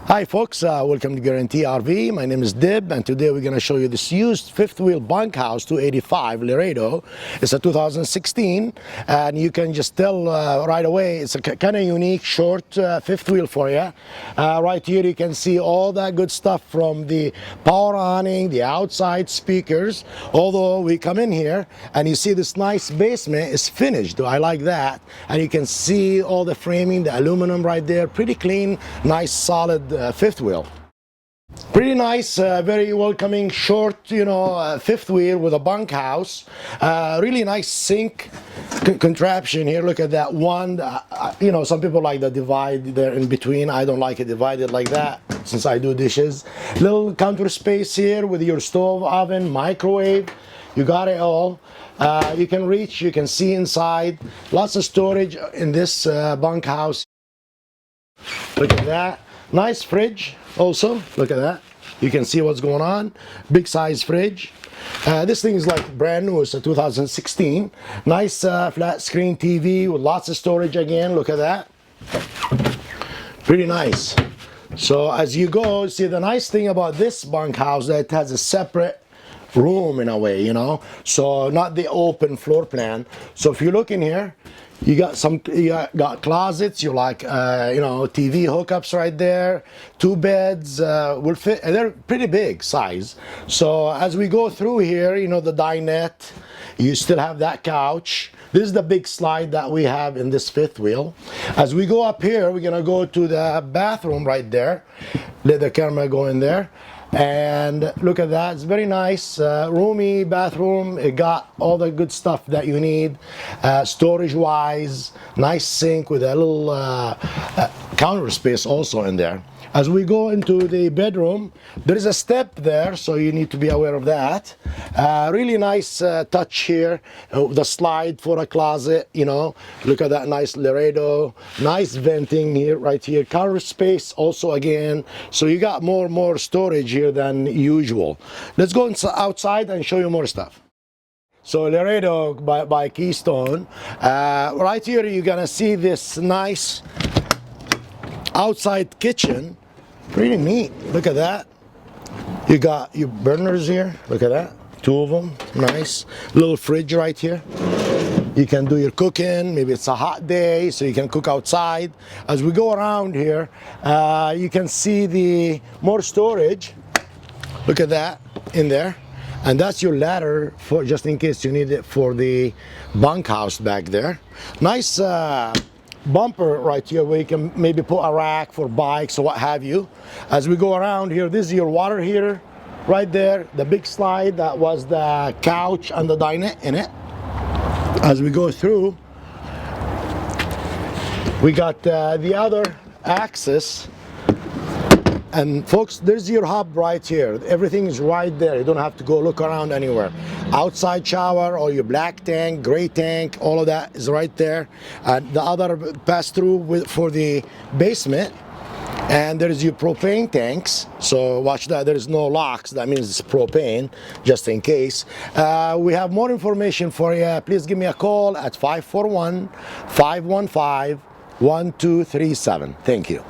Hi folks, welcome to Guarantee RV. My name is Dib, and today we're going to show you this used fifth wheel Bunkhouse 285 Laredo. It's a 2016, and you can just tell right away it's a kind of unique short fifth wheel for you. Right here you can see all that good stuff from the power awning, the outside speakers. Although we come in here and you see this nice basement is finished. I like that, and you can see all the framing, the aluminum right there, pretty clean, nice solid fifth wheel. Pretty nice, very welcoming, short, fifth wheel with a bunkhouse. Really nice sink contraption here. Look at that one. Some people like the divide there in between. I don't like it divided like that since I do dishes. Little counter space here with your stove, oven, microwave. You got it all. You can reach, you can see inside. Lots of storage in this bunkhouse. Look at that. Nice fridge also, look at that. You can see what's going on. Big size fridge. This thing is like brand new, it's a 2016. Nice flat screen TV with lots of storage again, look at that. Pretty nice. So as you go, see the nice thing about this bunkhouse that it has a separate room in a way, so not the open floor plan. So if you look in here, you got closets, you like TV hookups right there. Two beds will fit, and they're pretty big size. So as we go through here, the dinette, you still have that couch. This is the big slide that we have in this fifth wheel. As we go up here, we're gonna go to the bathroom right there. Let the camera go in there. And look at that, it's very nice, roomy bathroom. It got all the good stuff that you need, storage wise. Nice sink with a little counter space also in there. As we go into the bedroom, there is a step there, so you need to be aware of that. Really nice touch here, the slide for a closet, Look at that nice Laredo. Nice venting here, right here. Counter space also again. So you got more storage here than usual. Let's go outside and show you more stuff. So Laredo by Keystone. Right here you're gonna see this nice outside kitchen. Pretty neat. Look at that. You got your burners here. Look at that. Two of them. Nice. Little fridge right here. You can do your cooking. Maybe it's a hot day, so you can cook outside. As we go around here, you can see the more storage. Look at that in there. And that's your ladder for just in case you need it for the bunkhouse back there. Nice bumper right here where you can maybe put a rack for bikes or what have you. As we go around here, this is your water heater right there. The big slide that was the couch and the dinette in it. As we go through, we got the other access. And folks, there's your hub right here. Everything is right there. You don't have to go look around anywhere. Outside shower or your black tank, gray tank, all of that is right there. The other pass-through for the basement. And there is your propane tanks. So watch that, there is no locks. That means it's propane, just in case. We have more information for you. Please give me a call at 541-515-1237. Thank you.